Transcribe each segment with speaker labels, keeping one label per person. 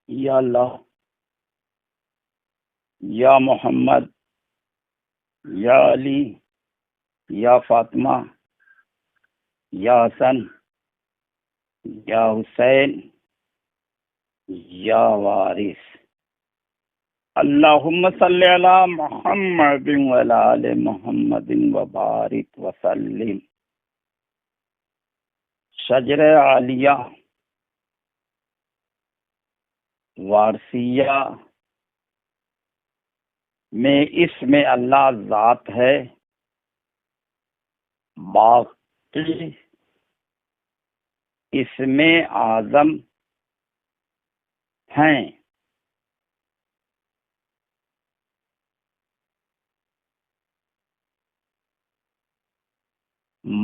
Speaker 1: یا اللہ، یا محمد، یا علی، یا فاطمہ، یا حسن، یا حسین، یا وارث۔ اللہم صلی علی محمد وعلی آل محمد وبارک وسلم۔ شجر عالیہ وارثیہ میں اسم اللہ ذات ہے، باقی اسم اعظم ہیں۔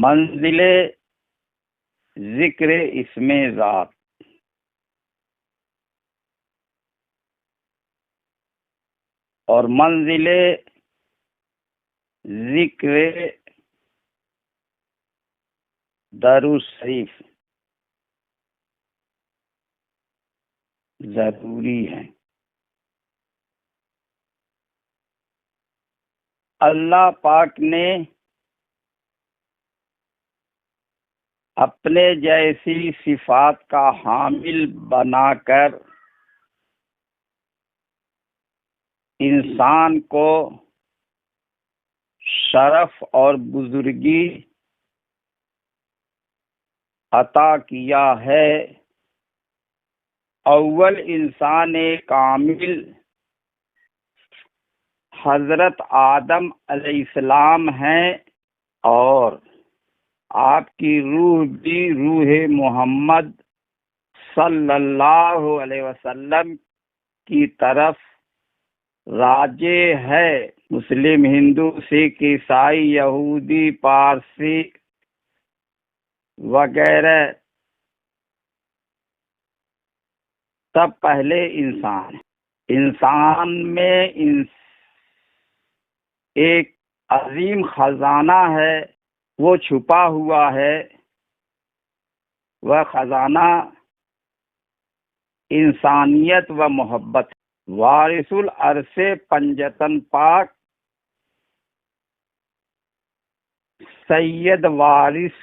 Speaker 1: منزل ذکر اسم ذات، اور منزل ذکر درود شریف ضروری ہے۔ اللہ پاک نے اپنے جیسی صفات کا حامل بنا کر انسان کو شرف اور بزرگی عطا کیا ہے۔ اول انسان کامل حضرت آدم علیہ السلام ہیں، اور آپ کی روح بھی روح محمد صلی اللہ علیہ وسلم کی طرف راجع ہے۔ مسلم، ہندو، سکھ، عیسائی، یہودی، پارسی وغیرہ سب پہلے انسان ہیں۔ انسان میں ایک عظیم خزانہ ہے، وہ چھپا ہوا ہے۔ وہ خزانہ انسانیت و محبت ہے۔ وارث العرش پنجتن پاک سید وارث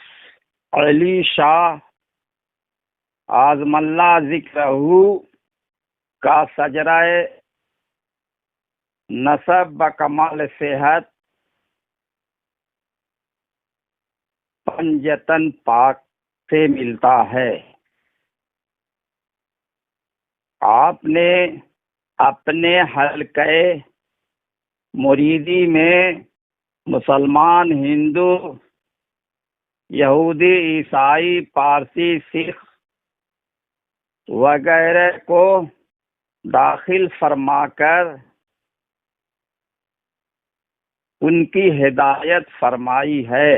Speaker 1: علی شاہ اعظم اللہ ذکرہ کا شجرہ نسب بکمال صحت پنجتن پاک سے ملتا ہے۔ آپ نے اپنے حلقہ مریدی میں مسلمان، ہندو، یہودی، عیسائی، پارسی، سکھ وغیرہ کو داخل فرما کر ان کی ہدایت فرمائی ہے۔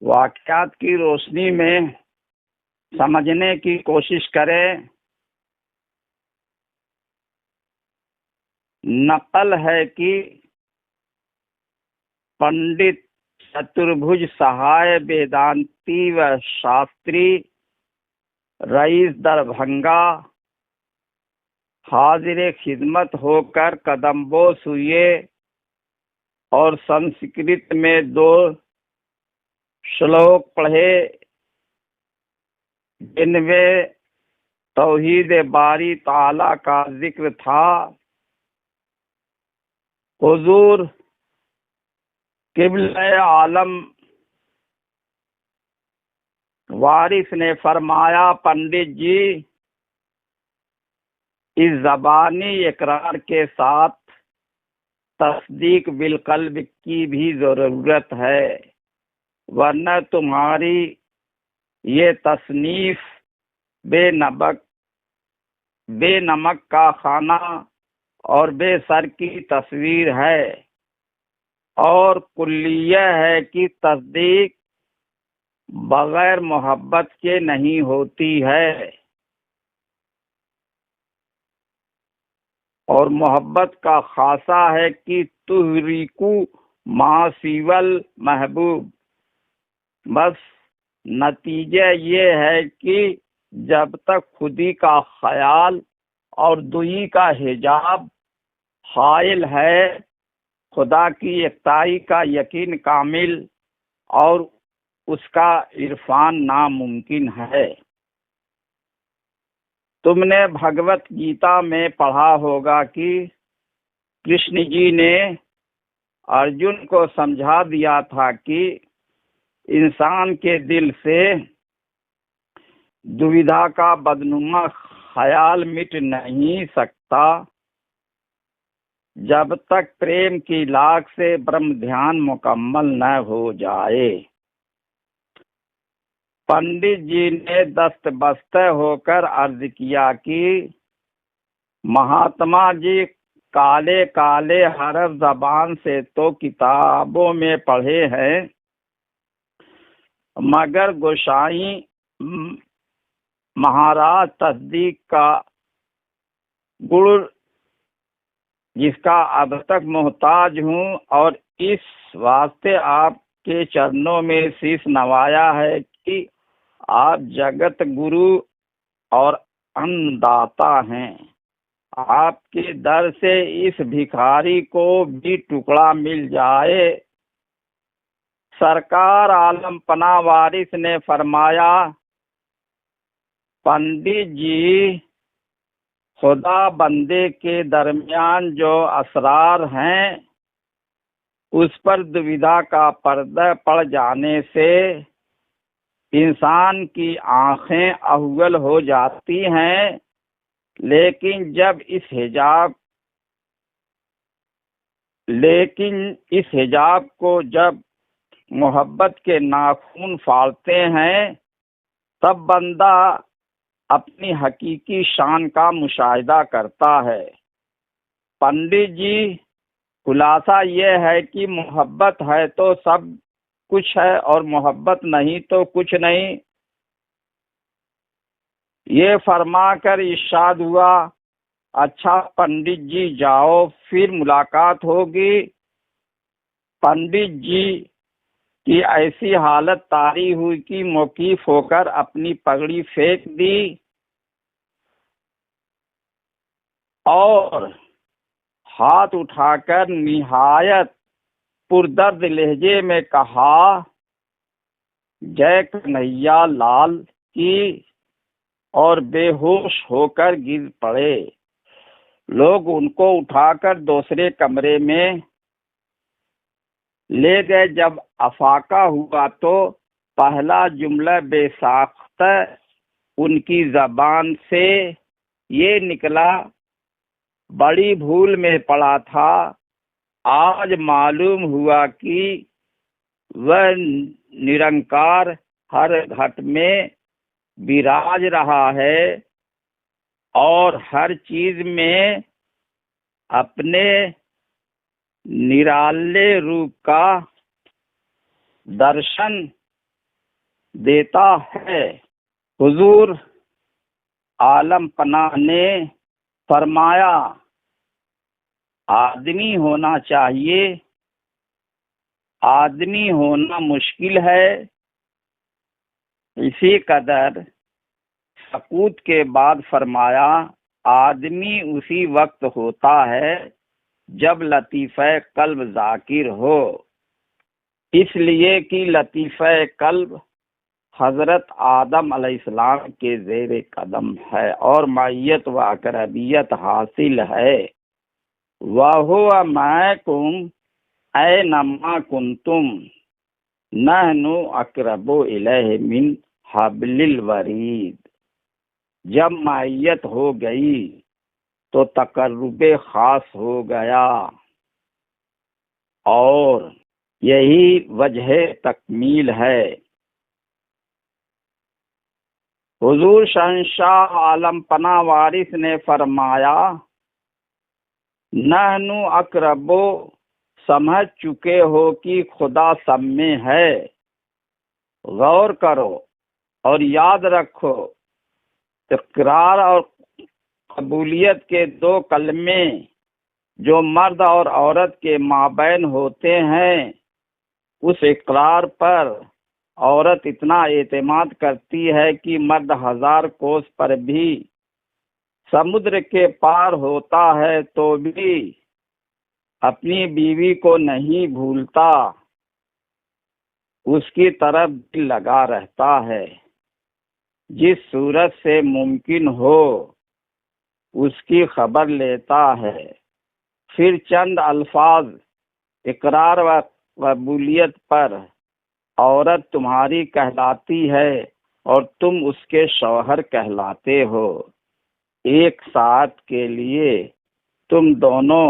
Speaker 1: واقعات کی روشنی میں سمجھنے کی کوشش کریں۔ نقل ہے کہ پنڈت چتربھج سہائے ویدانتی و شاستری رئیس دربھنگا حاضر خدمت ہو کر قدم بوس ہوئے اور سنسکرت میں 2 شلوک پڑھے، جن میں توحید باری تعالی کا ذکر تھا۔ حضور قبلہ عالم وارث نے فرمایا، پنڈت جی، اس زبانی اقرار کے ساتھ تصدیق بالقلب کی بھی ضرورت ہے، ورنہ تمہاری یہ تصنیف بے نمک کا کھانا اور بے سر کی تصویر ہے، اور کلیہ ہے کہ تصدیق بغیر محبت کے نہیں ہوتی ہے، اور محبت کا خاصہ ہے کہ تحریکو ما سیول محبوب۔ بس نتیجہ یہ ہے کہ جب تک خودی کا خیال اور دوئی کا حجاب حائل ہے، خدا کی یکتائی کا یقین کامل اور اس کا عرفان ناممکن ہے۔ تم نے بھگوت گیتا میں پڑھا ہوگا کہ کرشن جی نے ارجن کو سمجھا دیا تھا کہ انسان کے دل سے دویدھا کا بدنما خیال مٹ نہیں سکتا جب تک پریم کی لاگ سے برہم دھیان مکمل نہ ہو جائے۔ پنڈت جی نے دست بستہ ہو کر عرض کیا کہ مہاتما جی کالے کالے حرف زبان سے تو کتابوں میں پڑھے ہیں، مگر گوسائی مہاراج تصدیق کا گڑ جس کا اب تک محتاج ہوں، اور اس واسطے آپ کے چرنوں میں شیش نوایا ہے کہ آپ جگت گرو اور ان داتا ہیں۔ آپ کے در سے اس بھکاری کو بھی ٹکڑا مل جائے۔ سرکار عالم پناہ وارث نے فرمایا، پنڈت جی خدا بندے کے درمیان جو اسرار ہیں اس پر دویدھا کا پردہ پڑ جانے سے انسان کی آنکھیں احول ہو جاتی ہیں، لیکن اس حجاب کو جب محبت کے ناخن پھاڑتے ہیں تب بندہ اپنی حقیقی شان کا مشاہدہ کرتا ہے۔ پنڈت جی خلاصہ یہ ہے کہ محبت ہے تو سب کچھ ہے اور محبت نہیں تو کچھ نہیں۔ یہ فرما کر ارشاد ہوا، اچھا پنڈت جی جاؤ، پھر ملاقات ہوگی۔ پنڈت جی کی ایسی حالت طاری ہوئی کہ موقف ہو کر اپنی پگڑی پھینک دی اور ہاتھ اٹھا کر نہایت پردرد لہجے میں کہا، جے کنہیا لال کی، اور بے ہوش ہو کر گر پڑے۔ لوگ ان کو اٹھا کر دوسرے کمرے میں لے گئے۔ جب افاقہ ہوا تو پہلا جملہ بے ساختہ ان کی زبان سے یہ نکلا، بڑی بھول میں پڑا تھا، آج معلوم ہوا کہ وہ نرنکار ہر گھٹ میں براج رہا ہے اور ہر چیز میں اپنے نرالے روپ کا درشن دیتا ہے۔ حضور عالم پناہ نے فرمایا، آدمی ہونا چاہیے، آدمی ہونا مشکل ہے۔ اسی قدر سکوت کے بعد فرمایا، آدمی اسی وقت ہوتا ہے جب لطیفہ قلب ذاکر ہو، اس لیے کہ لطیفہ قلب حضرت آدم علیہ السلام کے زیر قدم ہے اور معیت و اقربیت حاصل ہے۔ وَهُوَ مَعَكُمْ أَيْنَمَا كُنْتُمْ نَحْنُ أَقْرَبُ إِلَيْهِ مِنْ حَبْلِ الْوَرِيدِ۔ جب معیت ہو گئی تو تقرب خاص ہو گیا، اور یہی وجہ تکمیل ہے۔ حضور شہنشاہ عالم پناہ وارث نے فرمایا، نحن اقرب، سمجھ چکے ہو کہ خدا سب میں ہے۔ غور کرو اور یاد رکھو، اقرار اور قبولیت کے دو کلمے جو مرد اور عورت کے مابین ہوتے ہیں، اس اقرار پر عورت اتنا اعتماد کرتی ہے کہ مرد 1000 کوس پر بھی سمندر کے پار ہوتا ہے تو بھی اپنی بیوی کو نہیں بھولتا، اس کی طرف دل لگا رہتا ہے، جس صورت سے ممکن ہو اس کی خبر لیتا ہے۔ پھر چند الفاظ اقرار و قبولیت پر عورت تمہاری کہلاتی ہے اور تم اس کے شوہر کہلاتے ہو۔ ایک ساتھ کے لیے تم دونوں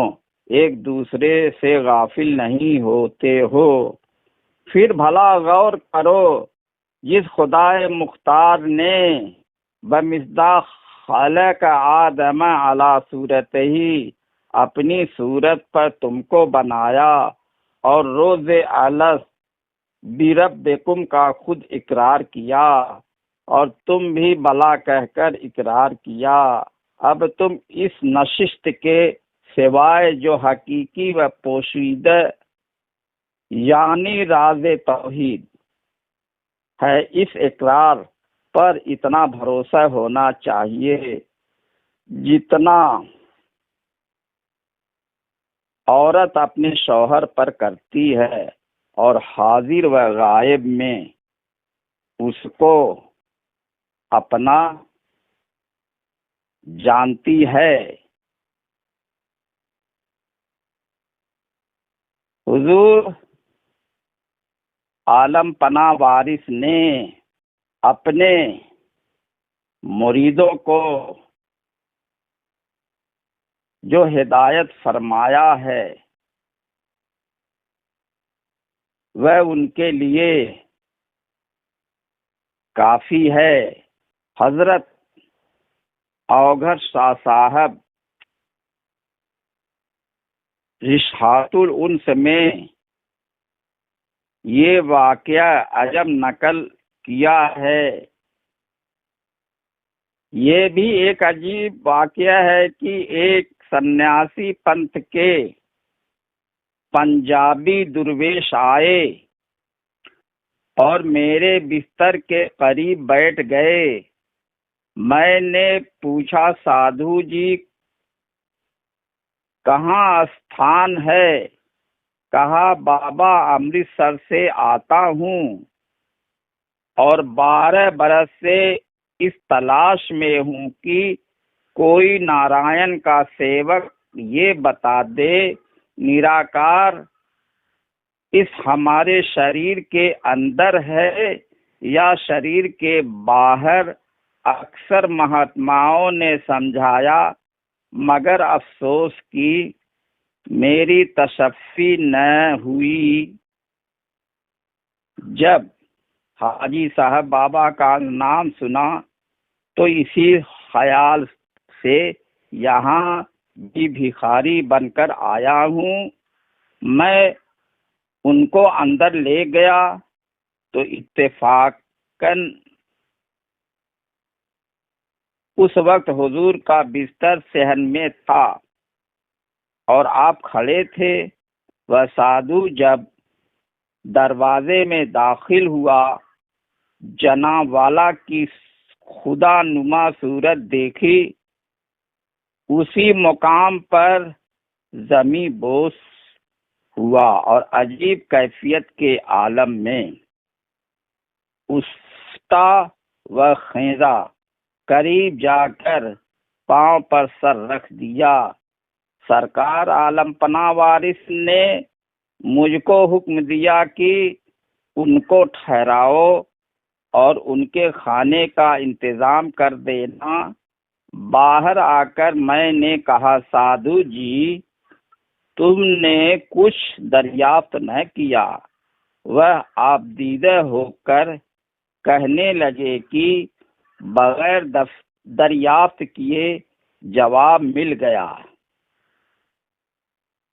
Speaker 1: ایک دوسرے سے غافل نہیں ہوتے ہو۔ پھر بھلا غور کرو، جس خدائے مختار نے بمصداق خلق آدم علی صورتہ ہی اپنی صورت پر تم کو بنایا اور روز الست بربکم کا خود اقرار کیا اور تم بھی بلا کہہ کر اقرار کیا۔ اب تم اس نشست کے سوائے جو حقیقی و پوشیدہ یعنی راز توحید ہے، اس اقرار پر اتنا بھروسہ ہونا چاہیے جتنا عورت اپنے شوہر پر کرتی ہے اور حاضر و غائب میں اس کو اپنا جانتی ہے۔ حضور عالم پناہ وارث نے اپنے مریدوں کو جو ہدایت فرمایا ہے وہ ان کے لیے کافی ہے۔ حضرت اوگھر شاہ صاحب رشحات الانس میں یہ واقعہ عجب نقل کیا ہے۔ یہ بھی ایک عجیب واقعہ ہے کہ ایک سنیاسی پنتھ کے پنجابی درویش آئے اور میرے بستر کے قریب بیٹھ گئے۔ میں نے پوچھا، سادھو جی کہاں استھان ہے؟ کہا، بابا امرتسر سے آتا ہوں اور 12 برس سے اس تلاش میں ہوں کہ کوئی نارائن کا سیوک یہ بتا دے نراکار اس ہمارے شریر کے اندر ہے یا شریر کے باہر۔ اکثر مہاتماؤں نے سمجھایا مگر افسوس کی میری تشفی نہ ہوئی۔ جب حاجی صاحب بابا کا نام سنا تو اسی خیال سے یہاں بھی بھکاری بن کر آیا ہوں۔ میں ان کو اندر لے گیا تو اتفاقاً اس وقت حضور کا بستر صحن میں تھا اور آپ کھڑے تھے۔ وہ سادھو جب دروازے میں داخل ہوا، جناب والا کی خدا نما صورت دیکھی، اسی مقام پر زمیں بوس ہوا اور عجیب کیفیت کے عالم میں استا و خیزہ قریب جا کر پاؤں پر سر رکھ دیا۔ سرکار عالم پناہ وارث نے مجھ کو حکم دیا کہ ان کو ٹھہراؤ اور ان کے کھانے کا انتظام کر دینا۔ باہر آ کر میں نے کہا، سادھو جی تم نے کچھ دریافت نہ کیا؟ وہ آپ دیدہ ہو کر کہنے لگے کہ بغیر دریافت کیے جواب مل گیا۔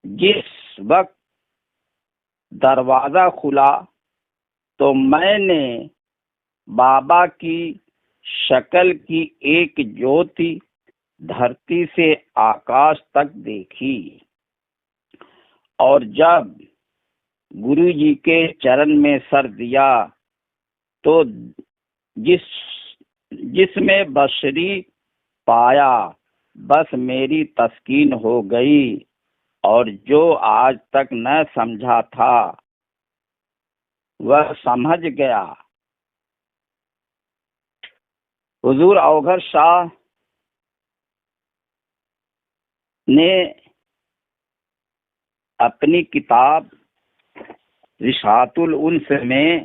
Speaker 1: جس وقت دروازہ کھلا تو میں نے بابا کی شکل کی ایک جوتی دھرتی سے آکاش تک دیکھی، اور جب گرو جی کے چرن میں سر دیا تو جس میں بشری پایا بس میری تسکین ہو گئی، اور جو آج تک نہ سمجھا تھا وہ سمجھ گیا۔ حضور اوغر شاہ نے اپنی کتاب رشاط الانس میں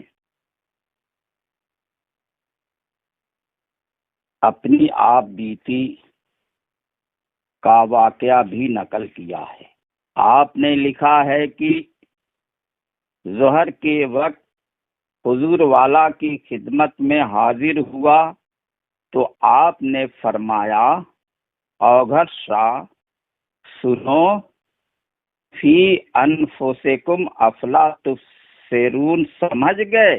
Speaker 1: اپنی آپ بیتی کا واقعہ بھی نقل کیا ہے۔ آپ نے لکھا ہے کہ ظہر کے وقت حضور والا کی خدمت میں حاضر ہوا تو آپ نے فرمایا، اوغر شاہ سنو، فی انفسکم افلا تبصرون، سمجھ گئے؟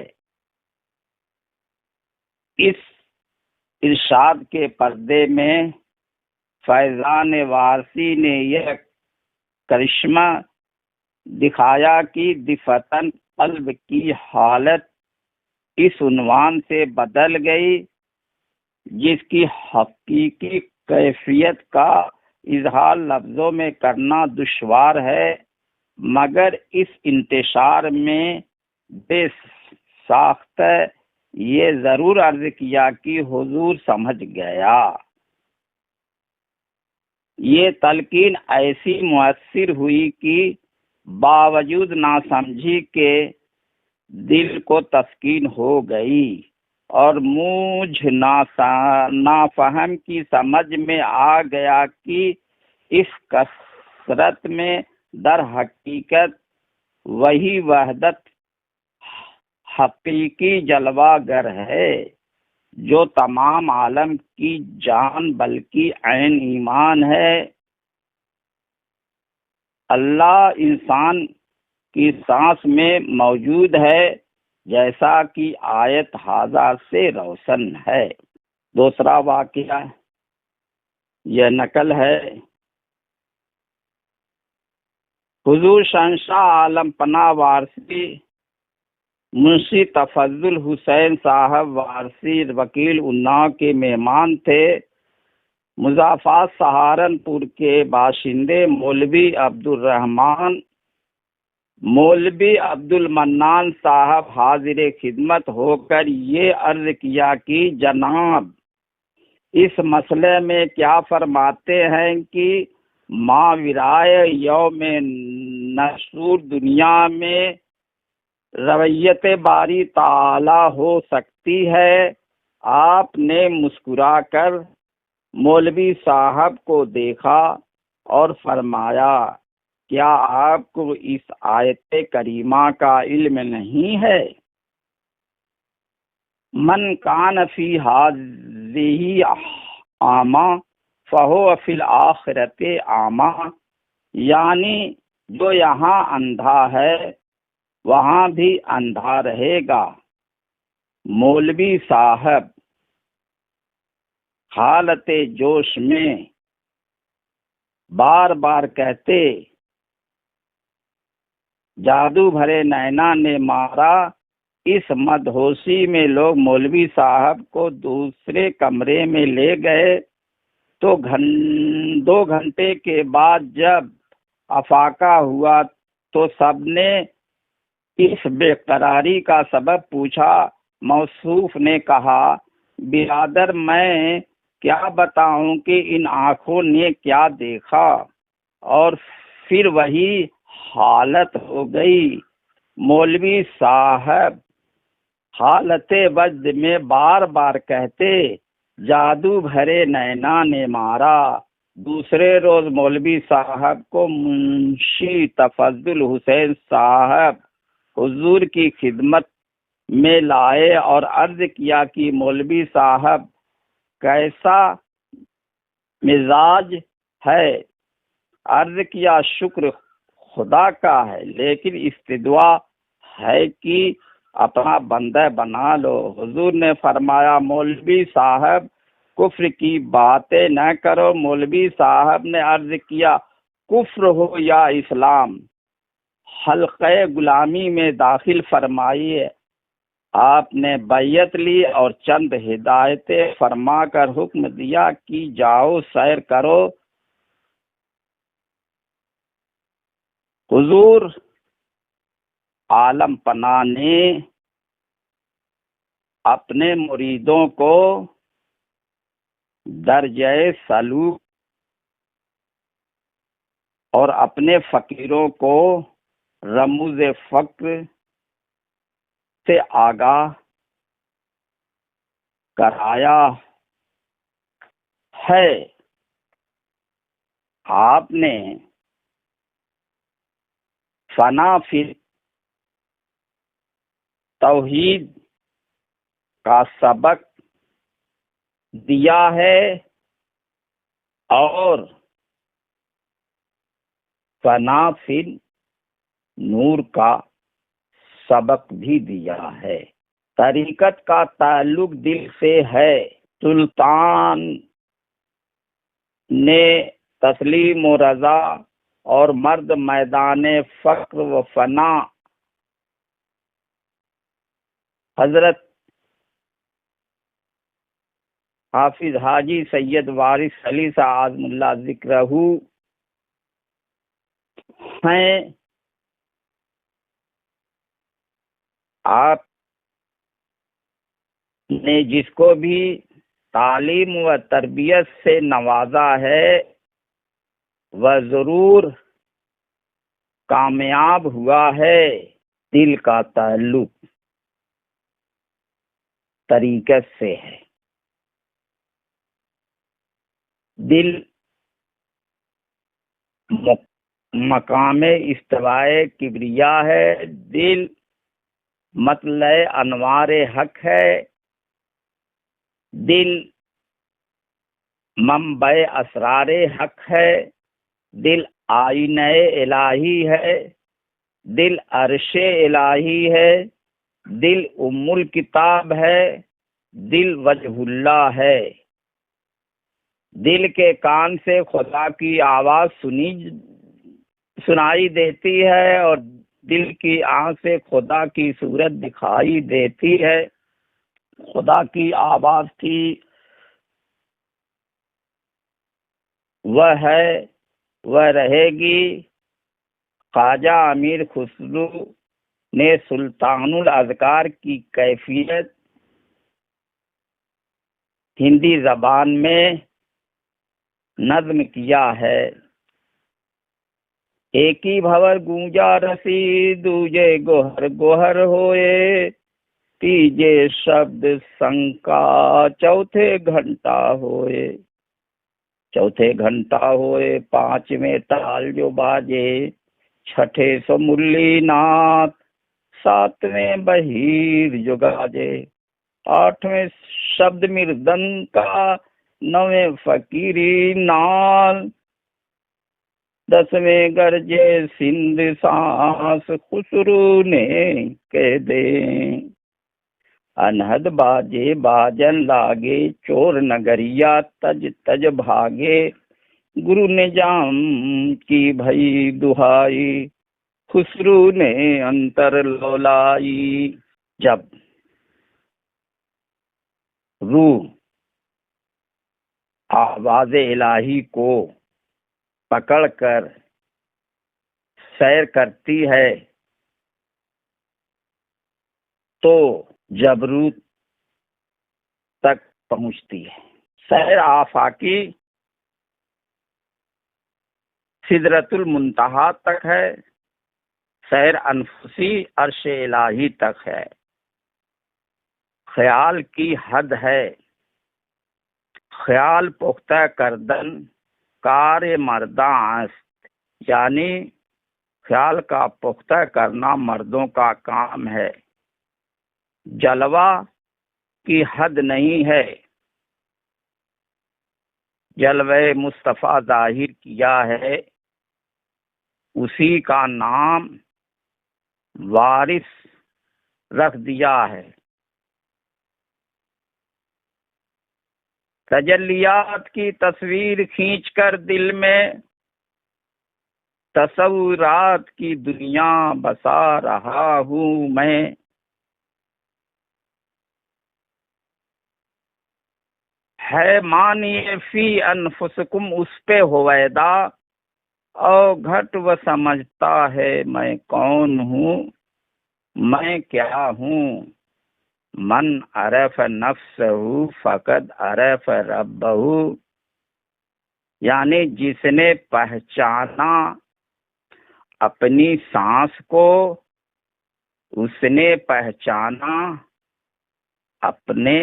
Speaker 1: اس ارشاد کے پردے میں فیضان وارثی نے یہ کرشمہ دکھایا کہ دفتن قلب کی حالت اس عنوان سے بدل گئی جس کی حقیقی کیفیت کا اظہار لفظوں میں کرنا دشوار ہے، مگر اس انتشار میں بے ساختہ یہ ضرور عرض کیا کہ حضور سمجھ گیا۔ یہ تلقین ایسی مؤثر ہوئی کہ باوجود ناسمجھی کے دل کو تسکین ہو گئی، اور مجھ نافہم کی سمجھ میں آ گیا کہ اس کثرت میں در حقیقت وہی وحدت حقیقی جلوہ گر ہے جو تمام عالم کی جان بلکہ عین ایمان ہے۔ اللہ انسان کی سانس میں موجود ہے، جیسا کہ آیت ہاذا سے روشن ہے۔ دوسرا واقعہ یہ نقل ہے، حضور شہنشاہ عالم پناہ وارثی منشی تفضل حسین صاحب وارثی وکیل اناؤ کے مہمان تھے۔ مضافات سہارنپور کے باشندے مولوی عبد المنان صاحب حاضر خدمت ہو کر یہ عرض کیا کہ جناب، اس مسئلے میں کیا فرماتے ہیں کہ ماورائے یوم نشور دنیا میں رویت باری تعالی ہو سکتی ہے؟ آپ نے مسکرا کر مولوی صاحب کو دیکھا اور فرمایا، کیا آپ کو اس آیت کریمہ کا علم نہیں ہے؟ من کان فی ہذہ اعمی فہو فی الآخرۃ اعمی، یعنی جو یہاں اندھا ہے وہاں بھی اندھا رہے گا۔ مولوی صاحب حالت جوش میں بار بار کہتے، جادو بھرے نینا نے مارا۔ اس مدہوشی میں لوگ مولوی صاحب کو دوسرے کمرے میں لے گئے تو 2 گھنٹے کے بعد جب افاقہ ہوا تو سب نے اس بے قراری کا سبب پوچھا۔ موصوف نے کہا، برادر میں کیا بتاؤں کہ ان آنکھوں نے کیا دیکھا، اور پھر وہی حالت ہو گئی۔ مولوی صاحب حالت وجد میں بار بار کہتے، جادو بھرے نینا نے مارا۔ دوسرے روز مولوی صاحب کو منشی تفضل حسین صاحب حضور کی خدمت میں لائے اور عرض کیا کہ مولوی صاحب کیسا مزاج ہے؟ عرض کیا، شکر خدا کا ہے، لیکن استدعا ہے کہ اپنا بندہ بنا لو۔ حضور نے فرمایا، مولوی صاحب کفر کی باتیں نہ کرو۔ مولوی صاحب نے عرض کیا، کفر ہو یا اسلام، حلقہ غلامی میں داخل فرمائیے۔ آپ نے بیعت لی اور چند ہدایتیں فرما کر حکم دیا کہ جاؤ سیر کرو۔ حضور عالم پناہ نے اپنے مریدوں کو درجہ سلوک اور اپنے فقیروں کو رموز فقر سے آگاہ کرایا ہے۔ آپ نے فنا فی توحید کا سبق دیا ہے اور فنا فی نور کا سبق بھی دیا ہے۔ طریقت کا تعلق دل سے ہے۔ سلطان نے تسلیم و رضا اور مرد میدان فقر و فنا حضرت حافظ حاجی سید وارث علی شاہ اعظم اللہ ذکرہ ہیں۔ آپ نے جس کو بھی تعلیم و تربیت سے نوازا ہے وہ ضرور کامیاب ہوا ہے۔ دل کا تعلق طریقت سے ہے۔ دل مقام استوائے کبریا ہے۔ دل مطلع انوار حق ہے۔ دل منبع اسرار حق ہے۔ دل آئینہ الہی ہے۔ دل عرش الہی ہے۔ دل ام الکتاب ہے۔ دل وجہ اللہ ہے۔ دل کے کان سے خدا کی آواز سنائی دیتی ہے اور دل کی آنکھ سے خدا کی صورت دکھائی دیتی ہے۔ خدا کی آواز تھی، وہ ہے، وہ رہے گی۔ خواجہ امیر خسرو نے سلطان الاذکار کی کیفیت ہندی زبان میں نظم کیا ہے۔ ایک ہی بھور گونجا رسی، دوجے گوہر گوہر ہوئے، تیجے شبد سنکا، چوتھے گھنٹا ہوئے۔ چوتھے گھنٹا ہوئے، پانچویں تال جو باجے، چھٹے سو ملی نات، ساتویں بہیر جو گاجے، آٹھویں شبد مردن کا، نویں فقیری نال، دسویں گرجے سندھ سانس خسرو نے کہہ دیں۔ انہد باجے باجن لاگے، چور نگریا تج تج بھاگے، گرو نظام کی بھئی دہائی، خسرو نے انتر لولائی۔ جب روح آواز الہی کو پکڑ کر سیر کرتی ہے تو جبروت تک پہنچتی ہے۔ سیر آفاقی سدرۃ المنتہا تک ہے۔ سیر انفسی عرش الہی تک ہے۔ خیال کی حد ہے۔ خیال پختہ کردن کار مرداں است، یعنی خیال کا پختہ کرنا مردوں کا کام ہے۔ جلوہ کی حد نہیں ہے۔ جلوہ مصطفیٰ ظاہر کیا ہے، اسی کا نام وارث رکھ دیا ہے۔ تجلیات کی تصویر کھینچ کر دل میں تصورات کی دنیا بسا رہا ہوں میں۔ ہے مانی فی انفسکم اس پہ ہویدا، او گھٹ و سمجھتا ہے میں کون ہوں، میں کیا ہوں۔ من عرف نفسہ فقد عرف ربہ، یعنی جس نے پہچانا اپنی سانس کو، اس نے پہچانا اپنے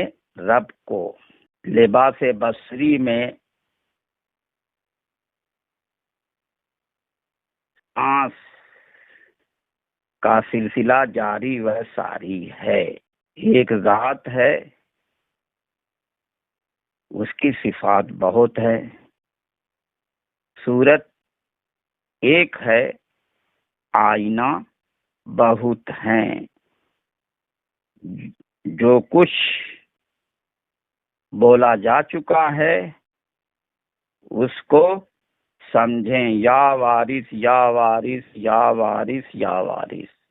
Speaker 1: رب کو۔ لباس بصری میں سانس کا سلسلہ جاری و ساری ہے۔ ایک ذات ہے، اس کی صفات بہت ہے، صورت ایک ہے، آئینہ بہت ہیں۔ جو کچھ بولا جا چکا ہے اس کو سمجھیں، یا وارث یا وارث یا وارث یا وارث۔